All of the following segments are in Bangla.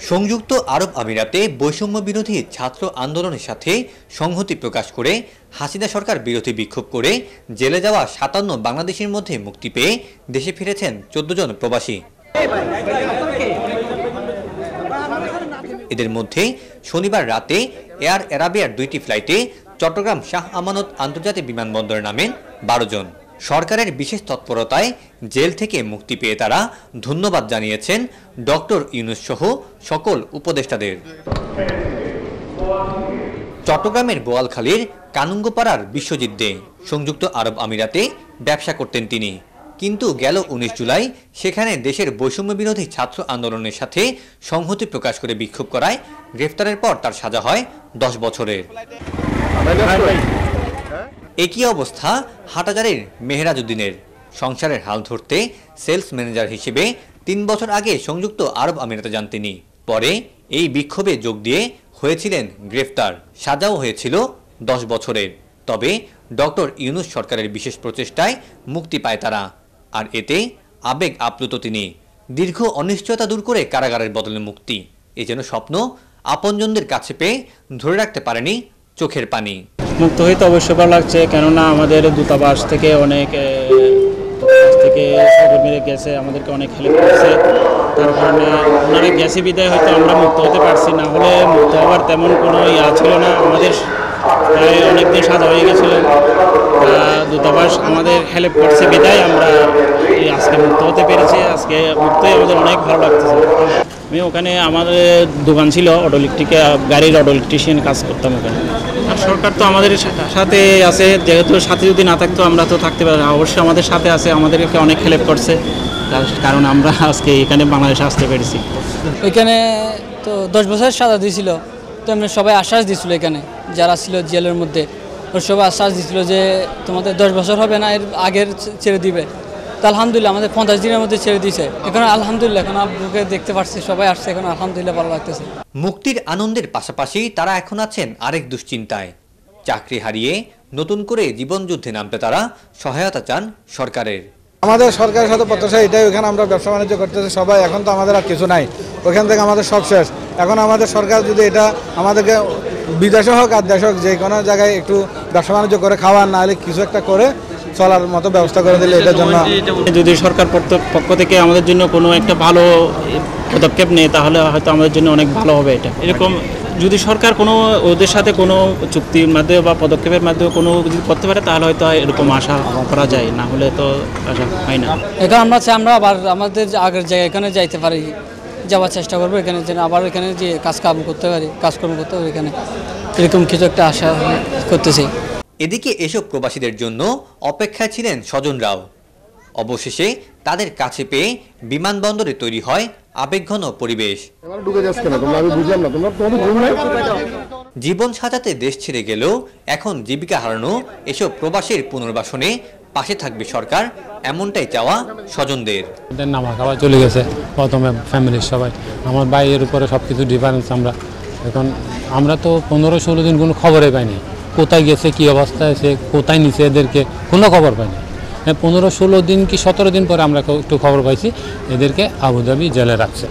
সংযুক্ত আরব আমিরাতে বৈষম্য বিরোধী ছাত্র আন্দোলনের সাথে সংহতি প্রকাশ করে হাসিনা সরকার বিরোধী বিক্ষোভ করে জেলে যাওয়া ৫৭ বাংলাদেশির মধ্যে মুক্তি পেয়ে দেশে ফিরেছেন ১৪ জন প্রবাসী। এদের মধ্যে শনিবার রাতে এয়ার অ্যারাবিয়ার ২টি ফ্লাইটে চট্টগ্রাম শাহ আমানত আন্তর্জাতিক বিমানবন্দরে নামেন ১২ জন। সরকারের বিশেষ তৎপরতায় জেল থেকে মুক্তি পেয়ে তারা ধন্যবাদ জানিয়েছেন ডক্টর ইউনূস সহ সকল উপদেষ্টাদের। চট্টগ্রামের বোয়ালখালীর কানুঙ্গপাড়ার বিশ্বজিৎ দে সংযুক্ত আরব আমিরাতে ব্যবসা করতেন তিনি, কিন্তু গেল ১৯ জুলাই সেখানে দেশের বৈষম্য বিরোধী ছাত্র আন্দোলনের সাথে সংহতি প্রকাশ করে বিক্ষোভ করায় গ্রেফতারের পর তার সাজা হয় ১০ বছরের। একই অবস্থা হাটহাজারীর মেহরাজ উদ্দিনের। সংসারের হাল ধরতে সেলস ম্যানেজার হিসেবে ৩ বছর আগে সংযুক্ত আরব আমিরাতে যান তিনি। পরে এই বিক্ষোভে যোগ দিয়ে হয়েছিলেন গ্রেফতার, সাজাও হয়েছিল ১০ বছরের। তবে ডক্টর ইউনূস সরকারের বিশেষ প্রচেষ্টায় মুক্তি পায় তারা, আর এতে আবেগ আপ্লুত তিনি। দীর্ঘ অনিশ্চয়তা দূর করে কারাগারের বদলে মুক্তি, এ যেন স্বপ্ন আপনজনদের কাছে পেয়ে ধরে রাখতে পারেনি চোখের পানি। মুক্ত হইতে অবশ্যই ভালো লাগছে, কেননা আমাদের দূতাবাস থেকে অনেক সহকর্মীরা গেছে, আমাদেরকে অনেক হেল্প করছে। তার কারণে ওনারা গেছে বিদায় হয়তো আমরা মুক্ত হতে পারছি, না হলে মুক্ত হওয়ার তেমন কোনো ছিল না। আমাদের প্রায় অনেকদিন সাজা হয়ে গেছিল, দূতাবাস আমাদের হেল্প করছে বিদায় আমরা আজকে মুক্ত হতে পেরেছি। আজকে মুক্ত হয়ে আমাদের অনেক ভালো লাগতেছে। আমি ওখানে আমাদের দোকান ছিল অটো ইলেকট্রিকে, গাড়ির অটো ইলেকট্রিশিয়ান কাজ করতাম ওখানে। আর সরকার তো আমাদের সাথে আছে, যেহেতু সাথে যদি না থাকতো আমরা তো থাকতে পারি না। অবশ্যই আমাদের সাথে আছে, আমাদেরকে অনেক হেল্প করছে, কারণ আমরা আজকে এখানে বাংলাদেশে আসতে পেরেছি। এখানে তো ১০ বছরের সাজা দিয়েছিল, তো এমনি সবাই আশ্বাস দিয়েছিল, এখানে যারা ছিল জেলের মধ্যে ওর সবাই আশ্বাস দিয়েছিল যে তোমাদের 10 বছর হবে না, এর আগের ছেড়ে দিবে। তো আলহামদুলিল্লাহ আমাদের 50 দিনের মধ্যে ছেড়ে দিয়েছে। এখন আলহামদুলিল্লাহ এখন আব্বুকে দেখতে পাচ্ছি, সবাই আসছে, এখন আলহামদুলিল্লাহ ভালো লাগতেছে। মুক্তির আনন্দের পাশাপাশি তারা এখন আছেন আরেক দুশ্চিন্তায়। চাকরি হারিয়ে নতুন করে জীবনযুদ্ধে নামতে তারা সহায়তা চান সরকারের। আমাদের সরকারের সাথে প্রত্যাশা এটাই, ওখানে আমরা ব্যবসা বাণিজ্য করতেছি সবাই, এখন তো আমাদের আর কিছু নাই, ওখান থেকে আমাদের সব শেষ। এখন আমাদের সরকার যদি এটা আমাদেরকে বিদেশে হোক আর দেশ হোক, যে কোনো জায়গায় একটু ব্যবসা বাণিজ্য করে খাওয়ার, না হলে কিছু একটা করে চলার মতো ব্যবস্থা করে দিলে এটার জন্য। যদি সরকার পক্ষ থেকে আমাদের জন্য কোনো একটা ভালো পদক্ষেপ নেয় তাহলে হয়তো আমাদের জন্য অনেক ভালো হবে। এটা এরকম যদি সরকার কোনো ওদের সাথে কোনো চুক্তির মাধ্যমে বা পদক্ষেপের মাধ্যমে কোনো যদি করতে পারে তাহলে হয়তো এরকম আশা করা যায়, না হলে তো আশা হয় না। এখন আমরা চাই আমরা আবার আমাদের আগের জায়গায় এখানে যাইতে পারি, যাওয়ার চেষ্টা করবো, এখানে যেন আবার এখানে যে কাজকর্ম করতে পারি, কাজকর্ম করতে পারি, এখানে এরকম কিছু একটা আশা করতেছি। এদিকে এসব প্রবাসীদের জন্য অপেক্ষায় ছিলেন স্বজনরাও। অবশেষে তাদের কাছে পেয়ে বিমানবন্দরে তৈরি হয় আবেগঘন পরিবেশ। জীবন সাজাতে দেশ ছেড়ে গেলেও এখন জীবিকা হারানো এসব প্রবাসীর পুনর্বাসনে পাশে থাকবে সরকার, এমনটাই চাওয়া স্বজনদের। নামা খাওয়া চলে গেছে প্রথমে ফ্যামিলির সবাই, আমার ভাইয়ের উপরে সব কিছু ডিফারেন্স। আমরা তো 15-16 দিন কোনো খবরে পাইনি, কোথায় গেছে, কি অবস্থায় আছে, কোথায় নিচে, এদেরকে কোনো খবর পাইনি। 15-16 দিন কি 17 দিন পরে আমরা একটু খবর পাইছি এদেরকে আবুধাবি জেলে রাখছে।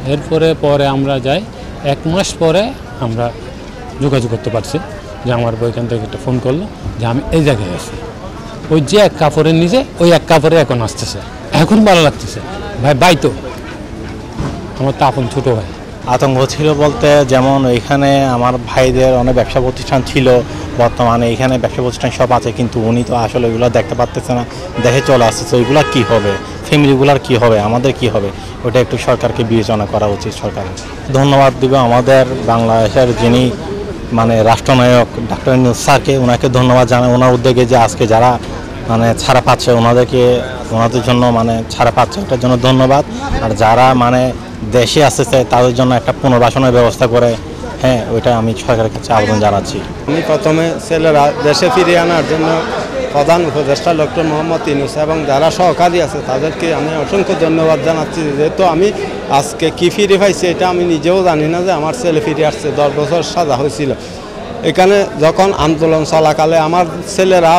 পরে আমরা যাই, 1 মাস পরে আমরা যোগাযোগ করতে পারছি যে আমার ওইখান থেকে একটা ফোন করলো যে আমি এই জায়গায় আছি। ওই যে 1 কাপড়ের নিচে ওই 1 কাপড়ে এখন আসতেছে, এখন ভালো লাগতেছে। ভাই তো আমার তো আপন ছোটো ভাই। আতঙ্ক ছিল বলতে, যেমন এখানে আমার ভাইদের অনেক ব্যবসা প্রতিষ্ঠান ছিল, বর্তমানে এখানে ব্যবসা প্রতিষ্ঠান সব আছে, কিন্তু উনি তো আসলে ওইগুলো দেখতে পারতেছে না, দেখে চলে আসতেছে। ওইগুলো কী হবে, ফ্যামিলিগুলার কী হবে, আমাদের কি হবে, ওটা একটু সরকারকে বিবেচনা করা উচিত সরকারের। ধন্যবাদ দিব আমাদের বাংলাদেশের যিনি রাষ্ট্রনায়ক ডক্টর ইউনূস স্যারকে, ওনাকে ধন্যবাদ জানাই ওনার উদ্যোগে যে আজকে যারা ছাড়া পাচ্ছে ওনাদের জন্য ছাড়া পাচ্ছে, ওটার জন্য ধন্যবাদ। আর যারা দেশে আসতেছে তাদের জন্য একটা পুনর্বাসনের ব্যবস্থা করে, ওইটা আমি সরকারের কাছে আবেদন জানাচ্ছি। আমি প্রথমে ছেলেরা দেশে ফিরিয়ে আনার জন্য প্রধান উপদেষ্টা ডক্টর মোহাম্মদ ইউনূস এবং যারা সহকারী আছে তাদেরকে আমি অসংখ্য ধন্যবাদ জানাচ্ছি। যেহেতু আমি আজকে কি ফিরে পাইছি এটা আমি নিজেও জানি না যে আমার ছেলে ফিরে আসছে। 10 বছর সাজা হয়েছিল। এখানে যখন আন্দোলন চলাকালে আমার ছেলেরা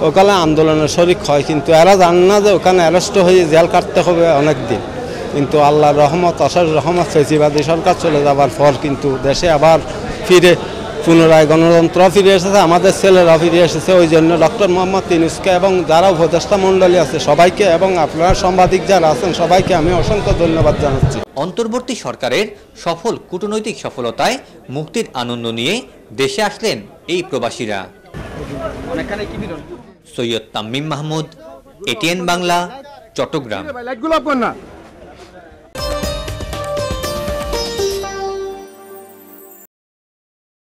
ওখানে আন্দোলনের শরিক হয়, কিন্তু এরা জানে না যে ওখানে অ্যারেস্ট হয়ে জেল কাটতে হবে অনেক দিন। কিন্তু আল্লাহর রহমত অশেষ রহমত ফেসিবাদী সরকার চলে যাওয়ার পর কিন্তু দেশে আবার ফিরে পুনরায় গণতন্ত্র ফিরে এসেছে, আমাদের ছেলেরা ফিরে এসেছে। ওই জন্য ডক্টর মোহাম্মদ ইউনূসকে এবং যারা উপদেষ্টা মণ্ডলী আছে সবাইকে এবং আপনারা সাংবাদিক যারা আছেন সবাইকে আমি অসংখ্য ধন্যবাদ জানাচ্ছি। অন্তর্বর্তী সরকারের সফল কূটনৈতিক সফলতায় মুক্তির আনন্দ নিয়ে দেশে আসলেন এই প্রবাসীরা। সৈয়দ তামিম মাহমুদ, এটিএন বাংলা, চট্টগ্রাম।